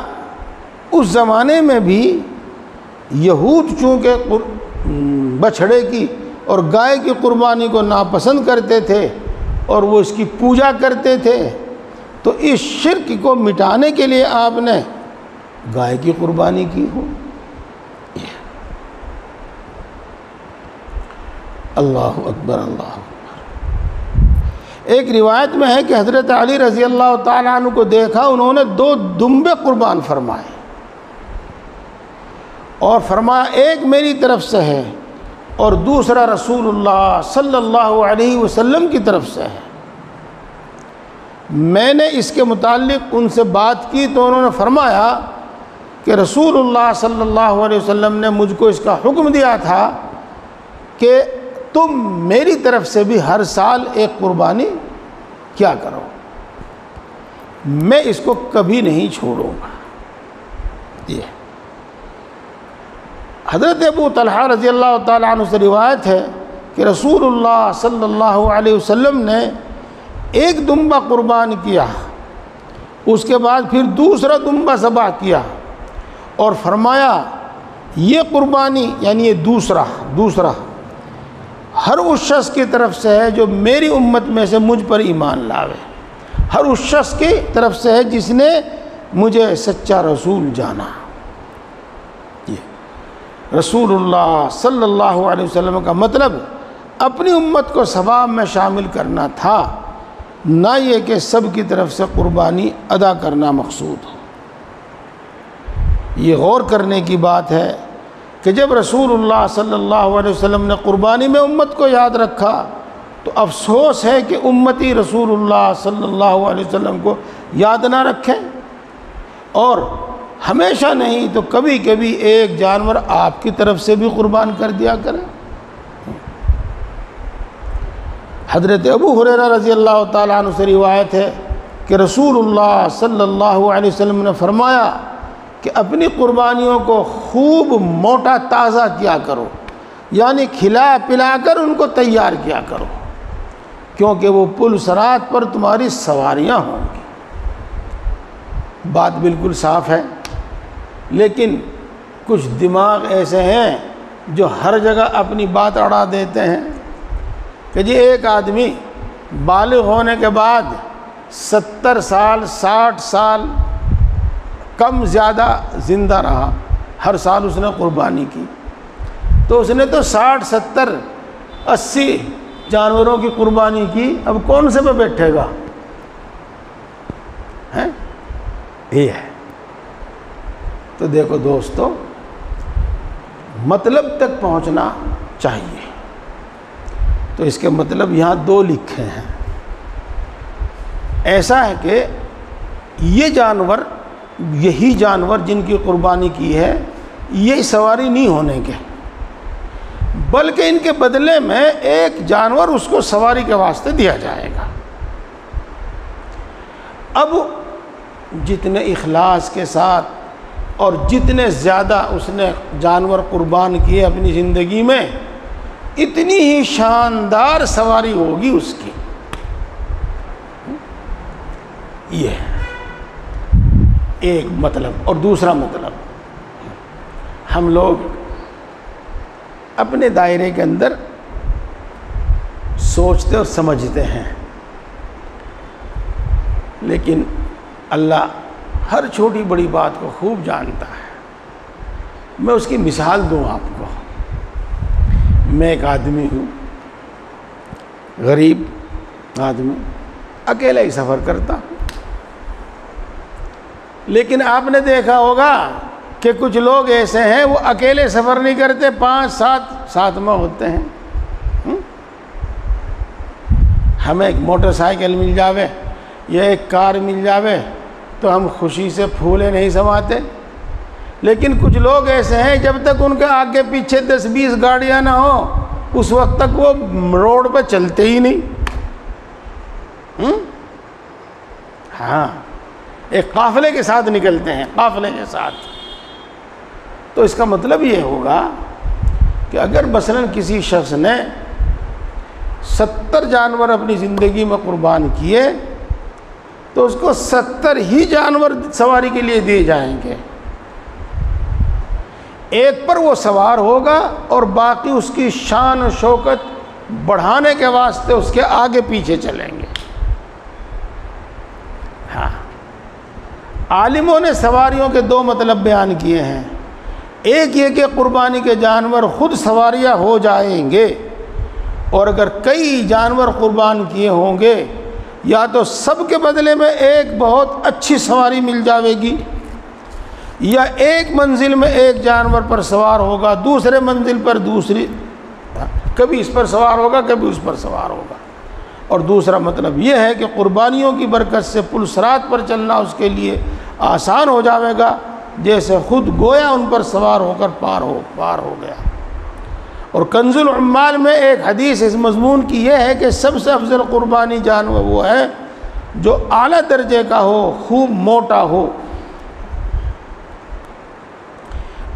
اس زمانے میں بھی یہود چونکہ بچھڑے کی اور گائے کی قربانی کو ناپسند کرتے تھے اور وہ اس کی پوجا کرتے تھے، تو اس شرک کو مٹانے کے لیے آپ نے گائے کی قربانی کی ہو۔ اللہ اکبر، اللہ اکبر۔ ایک روایت میں ہے کہ حضرت علی رضی اللہ تعالیٰ عنہ کو دیکھا، انہوں نے 2 دمبے قربان فرمائے اور فرمایا ایک میری طرف سے ہے اور دوسرا رسول اللہ صلی اللہ علیہ وسلم کی طرف سے ہے۔ میں نے اس کے متعلق ان سے بات کی تو انہوں نے فرمایا کہ رسول اللہ صلی اللہ علیہ وسلم نے مجھ کو اس کا حکم دیا تھا کہ تم میری طرف سے بھی ہر سال ایک قربانی کیا کرو، میں اس کو کبھی نہیں چھوڑوں گا۔ یہ حضرت ابو طلحہ رضی اللہ تعالیٰ عنہ سے روایت ہے کہ رسول اللہ صلی اللہ علیہ وسلم نے ایک دمبا قربان کیا، اس کے بعد پھر دوسرا دمبا ذبح کیا اور فرمایا یہ قربانی یعنی یہ دوسرا ہر اس شخص کی طرف سے ہے جو میری امت میں سے مجھ پر ایمان لاوے، ہر اس شخص کی طرف سے ہے جس نے مجھے سچا رسول جانا۔ یہ رسول اللہ صلی اللہ علیہ وسلم کا مطلب اپنی امت کو ثواب میں شامل کرنا تھا، نہ یہ کہ سب کی طرف سے قربانی ادا کرنا مقصود ہو۔ یہ غور کرنے کی بات ہے کہ جب رسول اللہ صلی اللہ علیہ وسلم نے قربانی میں امت کو یاد رکھا تو افسوس ہے کہ امتی رسول اللہ صلی اللہ علیہ وسلم کو یاد نہ رکھیں، اور ہمیشہ نہیں تو کبھی کبھی ایک جانور آپ کی طرف سے بھی قربان کر دیا کریں۔ حضرت ابو ہریرہ رضی اللہ تعالیٰ عنہ سے روایت ہے کہ رسول اللہ صلی اللہ علیہ وسلم نے فرمایا کہ اپنی قربانیوں کو خوب موٹا تازہ کیا کرو، یعنی کھلا پلا کر ان کو تیار کیا کرو، کیونکہ وہ پل صراط پر تمہاری سواریاں ہوں گی۔ بات بالکل صاف ہے، لیکن کچھ دماغ ایسے ہیں جو ہر جگہ اپنی بات اڑا دیتے ہیں کہ جی ایک آدمی بالغ ہونے کے بعد 70 سال 60 سال کم زیادہ زندہ رہا، ہر سال اس نے قربانی کی، تو اس نے تو 60 70 80 جانوروں کی قربانی کی، اب کون سے پہ بیٹھے گا؟ ہیں یہ ہے۔ تو دیکھو دوستو، مطلب تک پہنچنا چاہیے۔ تو اس کے مطلب یہاں دو لکھے ہیں۔ ایسا ہے کہ یہ جانور، یہی جانور جن کی قربانی کی ہے، یہ سواری نہیں ہونے کے، بلکہ ان کے بدلے میں ایک جانور اس کو سواری کے واسطے دیا جائے گا۔ اب جتنے اخلاص کے ساتھ اور جتنے زیادہ اس نے جانور قربان کیے اپنی زندگی میں، اتنی ہی شاندار سواری ہوگی اس کی۔ یہ ایک مطلب۔ اور دوسرا مطلب، ہم لوگ اپنے دائرے کے اندر سوچتے اور سمجھتے ہیں، لیکن اللہ ہر چھوٹی بڑی بات کو خوب جانتا ہے۔ میں اس کی مثال دوں آپ کو۔ میں ایک آدمی ہوں، غریب آدمی، اکیلا ہی سفر کرتا ہوں، لیکن آپ نے دیکھا ہوگا کہ کچھ لوگ ایسے ہیں وہ اکیلے سفر نہیں کرتے، 5-7 ساتھ میں ہوتے ہیں۔ ہمیں ایک موٹر سائیکل مل جاوے یا ایک کار مل جاوے تو ہم خوشی سے پھولے نہیں سماتے، لیکن کچھ لوگ ایسے ہیں جب تک ان کے آگے پیچھے 10-20 گاڑیاں نہ ہوں اس وقت تک وہ روڈ پہ چلتے ہی نہیں۔ ہاں، ایک قافلے کے ساتھ نکلتے ہیں، قافلے کے ساتھ۔ تو اس کا مطلب یہ ہوگا کہ اگر مثلاً کسی شخص نے 70 جانور اپنی زندگی میں قربان کیے تو اس کو 70 ہی جانور سواری کے لیے دیے جائیں گے۔ ایک پر وہ سوار ہوگا اور باقی اس کی شان و شوکت بڑھانے کے واسطے اس کے آگے پیچھے چلیں گے۔ ہاں، عالموں نے سواریوں کے 2 مطلب بیان کیے ہیں۔ ایک یہ کہ قربانی کے جانور خود سواریاں ہو جائیں گے، اور اگر کئی جانور قربان کیے ہوں گے یا تو سب کے بدلے میں ایک بہت اچھی سواری مل جاوے گی، یا ایک منزل میں ایک جانور پر سوار ہوگا، دوسرے منزل پر دوسری، کبھی اس پر سوار ہوگا کبھی اس پر سوار ہوگا۔ اور دوسرا مطلب یہ ہے کہ قربانیوں کی برکت سے پل صراط پر چلنا اس کے لیے آسان ہو جاوے گا، جیسے خود گویا ان پر سوار ہو کر پار ہو گیا۔ اور کنز العمال میں ایک حدیث اس مضمون کی یہ ہے کہ سب سے افضل قربانی جانور وہ ہے جو اعلیٰ درجے کا ہو، خوب موٹا ہو۔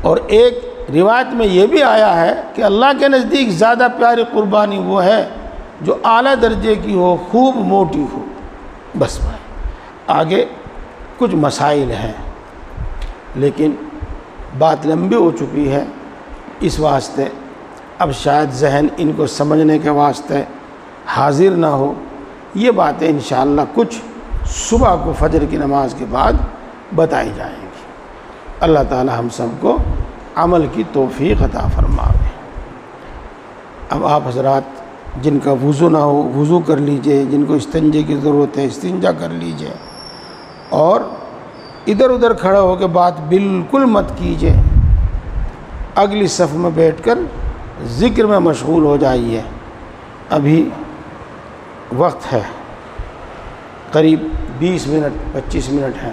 اور ایک روایت میں یہ بھی آیا ہے کہ اللہ کے نزدیک زیادہ پیاری قربانی وہ ہے جو اعلیٰ درجے کی ہو، خوب موٹی ہو۔ بس بھائی، آگے کچھ مسائل ہیں لیکن بات لمبی ہو چکی ہے، اس واسطے اب شاید ذہن ان کو سمجھنے کے واسطے حاضر نہ ہو۔ یہ باتیں انشاءاللہ کچھ صبح کو فجر کی نماز کے بعد بتائی جائیں گی۔ اللہ تعالی ہم سب کو عمل کی توفیق عطا فرمائے۔ اب آپ حضرات جن کا وضو نہ ہو وضو کر لیجئے، جن کو استنجے کی ضرورت ہے استنجا کر لیجئے، اور ادھر ادھر کھڑا ہو کے بات بالکل مت کیجئے، اگلی صف میں بیٹھ کر ذکر میں مشغول ہو جائیے۔ ابھی وقت ہے، قریب 20 منٹ 25 منٹ ہیں۔